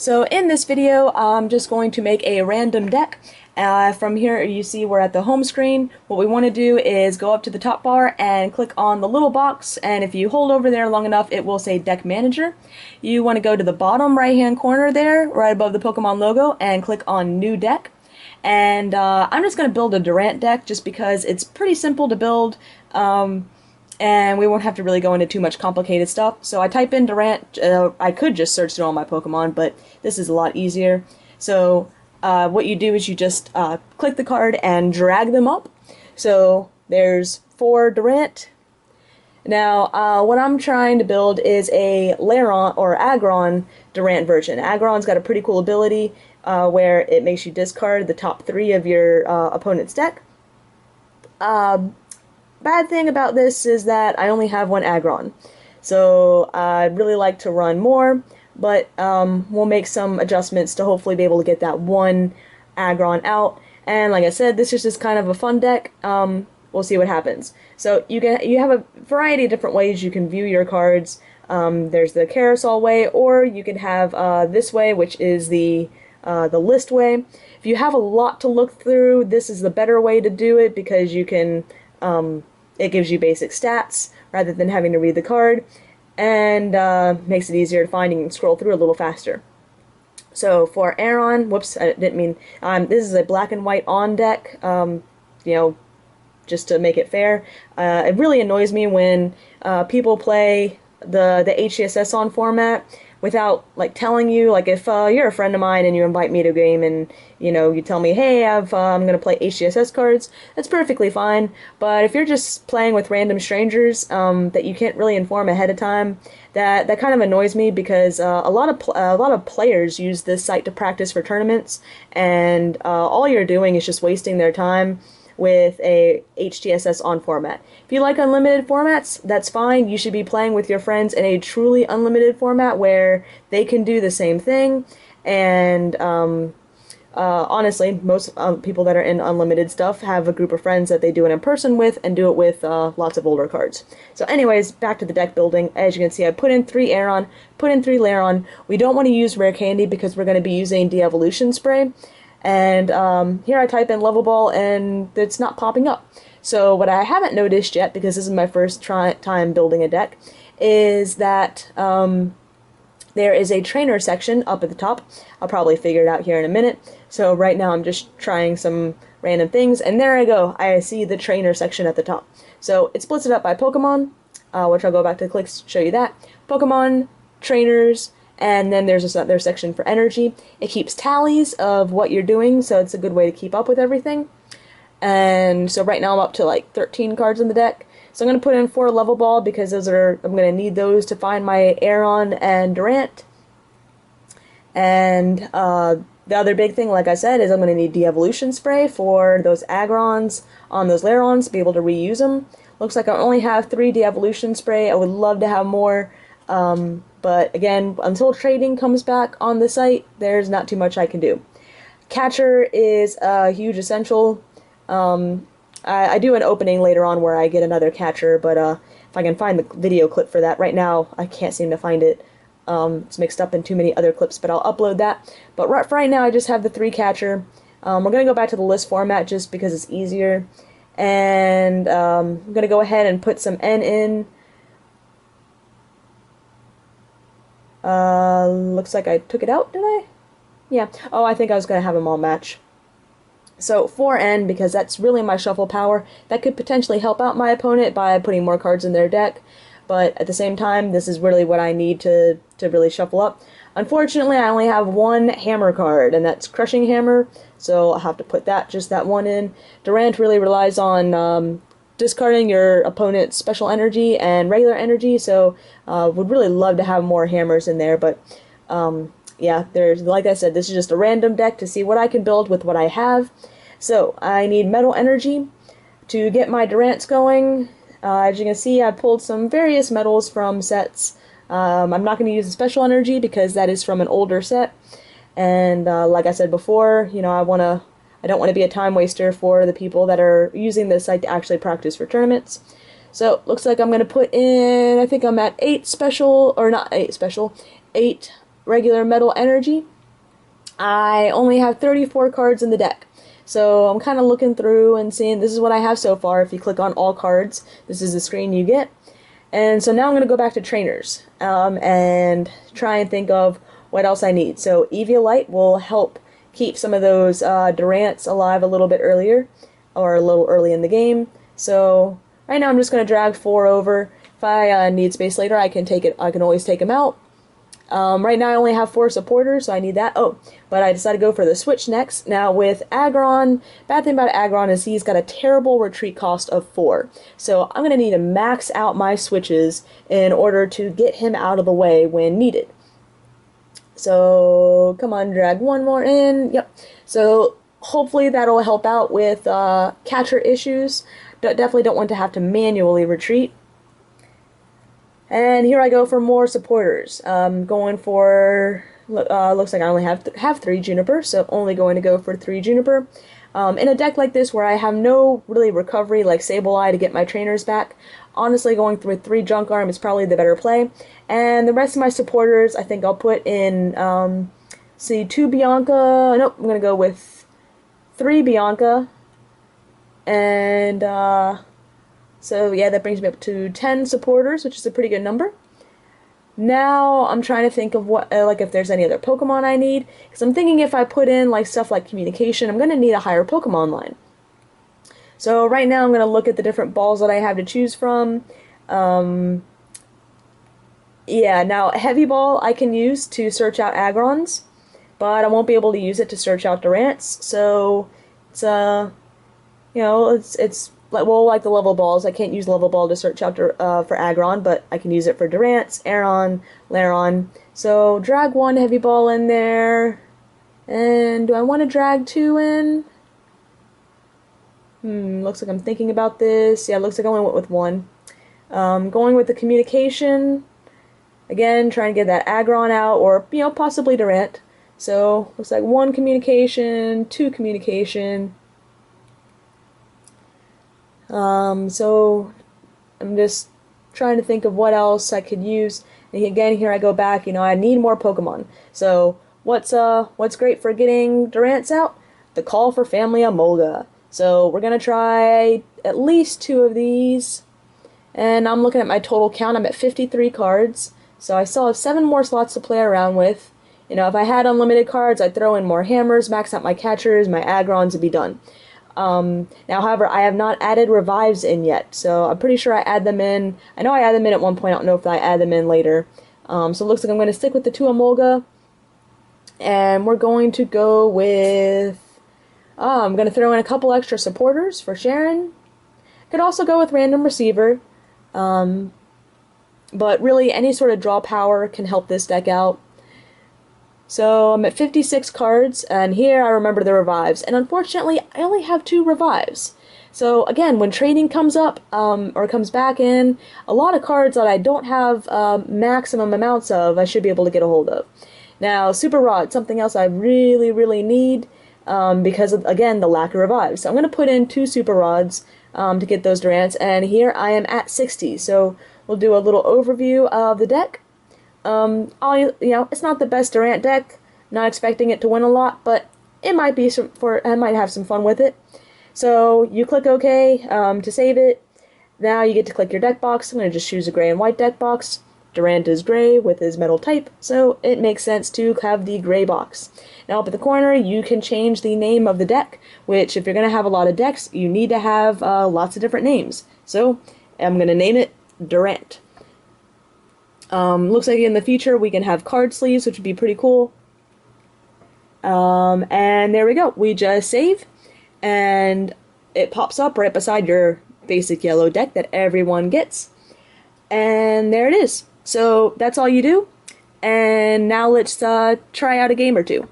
So in this video, I'm just going to make a random deck. From here, you see we're at the home screen. What we want to do is go up to the top bar and click on the little box, and if you hold over there long enough, it will say Deck Manager. You want to go to the bottom right-hand corner there, right above the Pokemon logo, and click on New Deck. And I'm just going to build a Durant deck just because it's pretty simple to build. And we won't have to really go into too much complicated stuff. So I type in Durant. I could just search through all my Pokemon, but this is a lot easier. So what you do is you just click the card and drag them up. So there's 4 Durant. Now, what I'm trying to build is a Lairon or Agron Durant version. Agron's got a pretty cool ability where it makes you discard the top 3 of your opponent's deck. Bad thing about this is that I only have 1 Agron, so I'd really like to run more, but we'll make some adjustments to hopefully be able to get that 1 Agron out. And like I said, this is just kind of a fun deck. We'll see what happens. So you have a variety of different ways you can view your cards. There's the carousel way, or you can have this way, which is the list way. If you have a lot to look through, this is the better way to do it because you can it gives you basic stats rather than having to read the card, and makes it easier to find and scroll through a little faster. So for Agron, whoops, I didn't mean, this is a black and white on deck, you know, just to make it fair. It really annoys me when people play the HCSS on format without like telling you, like if you're a friend of mine and you invite me to a game and you tell me, hey, I'm gonna play HCSS cards, that's perfectly fine. But if you're just playing with random strangers that you can't really inform ahead of time, that kind of annoys me because a lot of players use this site to practice for tournaments, and all you're doing is just wasting their time with a HTSS on format. If you like unlimited formats, that's fine. You should be playing with your friends in a truly unlimited format where they can do the same thing. And honestly, most people that are in unlimited stuff have a group of friends that they do it in person with and do it with lots of older cards. So anyways, back to the deck building. As you can see, I put in 3 Agron, put in 3 Lairon. We don't want to use Rare Candy because we're going to be using De-Evolution Spray. And here I type in Level Ball and it's not popping up. So what I haven't noticed yet, because this is my first time building a deck, is that there is a trainer section up at the top. I'll probably figure it out here in a minute. So right now I'm just trying some random things, and there I go. I see the trainer section at the top. So it splits it up by Pokemon, which I'll go back to the clicks to show you that. Pokemon, trainers, and then there's another section for energy. It keeps tallies of what you're doing, so it's a good way to keep up with everything. And so right now I'm up to like 13 cards in the deck. So I'm going to put in 4 Level Ball because I'm going to need those to find my Agron and Durant. And the other big thing, like I said, is I'm going to need De-Evolution Spray for those Agrons on those Lairons to be able to reuse them. Looks like I only have 3 De-Evolution Spray. I would love to have more. But again, until trading comes back on the site, there's not too much I can do. Catcher is a huge essential. I do an opening later on where I get another catcher, but if I can find the video clip for that. Right now, I can't seem to find it. It's mixed up in too many other clips, but I'll upload that. But for right now, I just have the 3 catcher. We're going to go back to the list format just because it's easier. And I'm going to go ahead and put some N in. Looks like I took it out, did I? Yeah. Oh, I think I was going to have them all match. So 4N, because that's really my shuffle power. That could potentially help out my opponent by putting more cards in their deck. But at the same time, this is really what I need to really shuffle up. Unfortunately, I only have 1 hammer card, and that's Crushing Hammer. So I'll have to put just that 1 in. Durant really relies on discarding your opponent's special energy and regular energy, so would really love to have more hammers in there, but yeah, like I said, this is just a random deck to see what I can build with what I have. So I need metal energy to get my Durants going. As you can see, I pulled some various metals from sets. I'm not going to use the special energy because that is from an older set, and like I said before, I don't want to be a time waster for the people that are using this site to actually practice for tournaments. So looks like I'm going to put in, I think I'm at 8 special, or not 8 special, 8 regular metal energy, I only have 34 cards in the deck. So I'm kind of looking through and seeing this is what I have so far. If you click on all cards, this is the screen you get. And so now I'm going to go back to trainers and try and think of what else I need. So Eviolite will help keep some of those Durants alive a little bit earlier, or a little early in the game. So right now I'm just going to drag 4 over. If I need space later, I can take it. I can always take them out. Right now I only have 4 supporters, so I need that. Oh, but I decided to go for the switch next. Now with Agron, bad thing about Agron is he's got a terrible retreat cost of 4. So I'm going to need to max out my switches in order to get him out of the way when needed. So come on, drag 1 more in. Yep. So hopefully that'll help out with catcher issues. Definitely don't want to have to manually retreat. And here I go for more supporters. Going for, looks like I only have 3 Juniper, so only going to go for 3 Juniper. In a deck like this where I have no really recovery like Sableye to get my trainers back, honestly going through 3 Junk Arm is probably the better play. And the rest of my supporters I think I'll put in, see, 2 Bianca, nope, I'm going to go with 3 Bianca, and so yeah, that brings me up to 10 supporters, which is a pretty good number. Now I'm trying to think of what, like if there's any other Pokemon I need, because I'm thinking if I put in like stuff like communication, I'm going to need a higher Pokemon line. So right now I'm going to look at the different balls that I have to choose from. Yeah, now Heavy Ball I can use to search out Agrons, but I won't be able to use it to search out Durants. So it's you know, it's well, like the level balls, I can't use level ball to search out for Agron, but I can use it for Durants, Aron, Laron. So drag 1 Heavy Ball in there, and do I want to drag 2 in? Looks like I'm thinking about this. Yeah, looks like I only went with 1. Going with the communication, again, trying to get that Agron out, or you know, possibly Durant. So looks like 1 communication, 2 communication. So I'm just trying to think of what else I could use. And again, here I go back, you know, I need more Pokemon. So what's great for getting Durants out? The Call for Family Emolga. So we're gonna try at least 2 of these. And I'm looking at my total count, I'm at 53 cards. So I still have 7 more slots to play around with. You know, if I had unlimited cards, I'd throw in more hammers, max out my catchers, my Agrons, and be done. Now, however, I have not added revives in yet, so I'm pretty sure I add them in. I know I add them in at one point, I don't know if I add them in later. So it looks like I'm going to stick with the 2 Emolga, and we're going to go with, I'm going to throw in a couple extra supporters for Sharon. Could also go with Random Receiver, but really any sort of draw power can help this deck out. So I'm at 56 cards, and here I remember the revives, and unfortunately I only have 2 revives. So again, when trading comes up, or comes back in, a lot of cards that I don't have maximum amounts of, I should be able to get a hold of. Now, Super Rod, something else I really, really need, because of, again, the lack of revives. So I'm going to put in 2 Super Rods to get those Durants, and here I am at 60. So we'll do a little overview of the deck. You know, it's not the best Durant deck. Not expecting it to win a lot, but it might be I might have some fun with it. So you click OK to save it. Now you get to click your deck box. I'm going to just choose a gray and white deck box. Durant is gray with his metal type, so it makes sense to have the gray box. Now up at the corner, you can change the name of the deck, which if you're going to have a lot of decks, you need to have lots of different names. So I'm going to name it Durant. Looks like in the future we can have card sleeves, which would be pretty cool. And there we go. We just save, and it pops up right beside your basic yellow deck that everyone gets. And there it is. So that's all you do. And now let's try out a game or two.